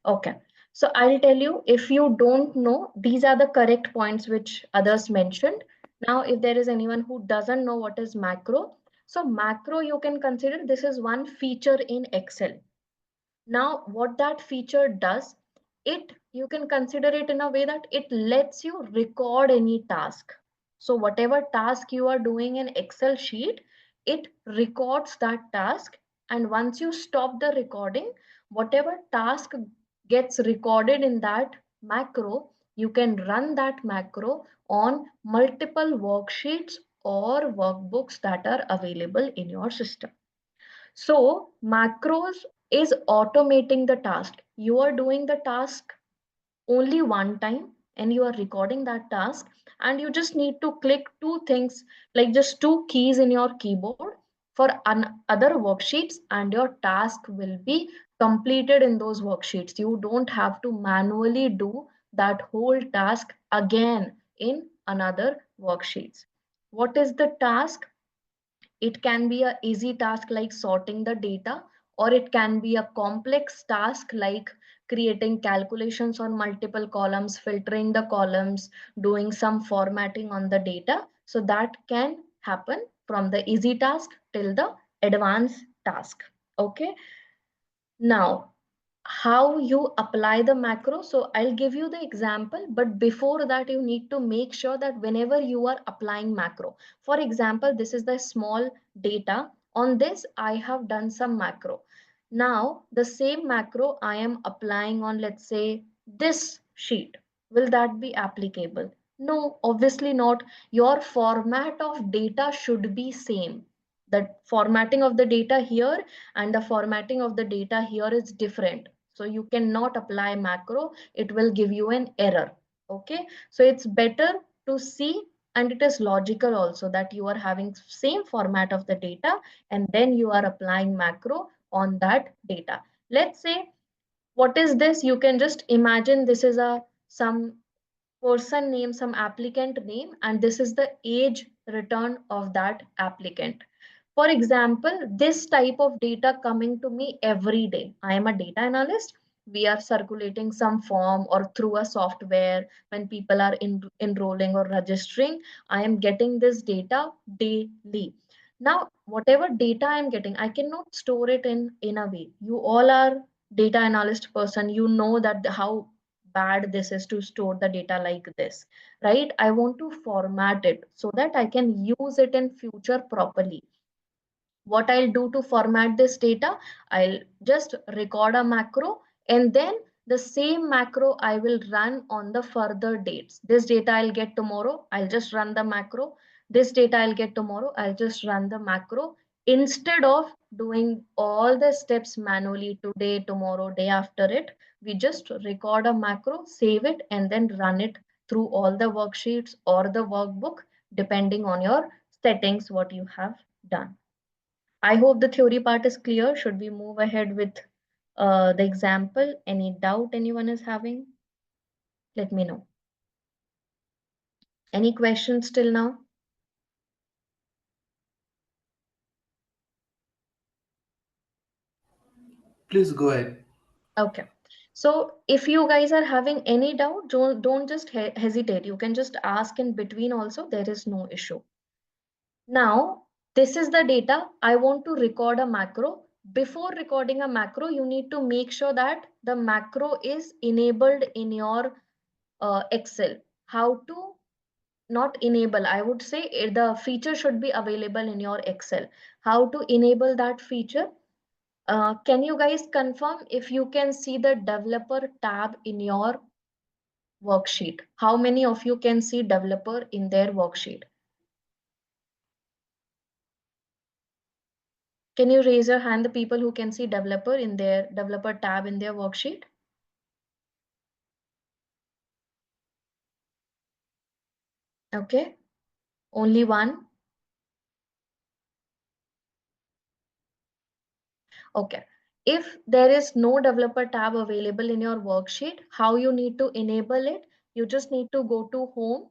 Okay. So I'll tell you, if you don't know, these are the correct points which others mentioned. Now, if there is anyone who doesn't know what is macro, so macro you can consider this is one feature in Excel. Now, what that feature does, you can consider it in a way that it lets you record any task. So whatever task you are doing in Excel sheet, it records that task. And once you stop the recording, whatever task gets recorded in that macro, you can run that macro on multiple worksheets or workbooks that are available in your system. So macros is automating the task. You are doing the task only one time and you are recording that task, and you just need to click two things, like just two keys in your keyboard for other worksheets, and your task will be completed in those worksheets. You don't have to manually do that whole task again in another worksheets. What is the task? It can be an easy task like sorting the data, or it can be a complex task like creating calculations on multiple columns, filtering the columns, doing some formatting on the data. So that can happen from the easy task till the advanced task. Okay. Now, how you apply the macro. So I'll give you the example, but before that, you need to make sure that whenever you are applying macro, for example, this is the small data. On this, I have done some macro. Now, the same macro I am applying on, let's say, this sheet. Will that be applicable? No, obviously not. Your format of data should be same. The formatting of the data here and the formatting of the data here is different. So you cannot apply macro, it will give you an error. Okay, so it's better to see, and it is logical also, that you are having same format of the data and then you are applying macro on that data. Let's say, what is this? You can just imagine this is a some person name, some applicant name, and this is the age return of that applicant. For example, this type of data coming to me every day. I am a data analyst. We are circulating some form or through a software when people are enrolling or registering. I am getting this data daily. Now, whatever data I'm getting, I cannot store it in a way. You all are data analyst person. You know that how bad this is to store the data like this, right? I want to format it so that I can use it in future properly. What I'll do to format this data, I'll just record a macro, and then the same macro I will run on the further dates. This data I'll get tomorrow, I'll just run the macro. This data I'll get tomorrow, I'll just run the macro. Instead of doing all the steps manually today, tomorrow, day after it, we just record a macro, save it, and then run it through all the worksheets or the workbook, depending on your settings, what you have done. I hope the theory part is clear. Should we move ahead with the example? Any doubt anyone is having? Let me know. Any questions till now? Please go ahead. Okay. So if you guys are having any doubt, don't just hesitate. You can just ask in between also. There is no issue. Now, this is the data. I want to record a macro. Before recording a macro, you need to make sure that the macro is enabled in your Excel. How to not enable, I would say the feature should be available in your Excel. How to enable that feature? Can you guys confirm if you can see the developer tab in your worksheet? How many of you can see developer in their worksheet? Can you raise your hand, the people who can see developer in their developer tab in their worksheet? Okay, only one. Okay. If there is no developer tab available in your worksheet, how you need to enable it? You just need to go to home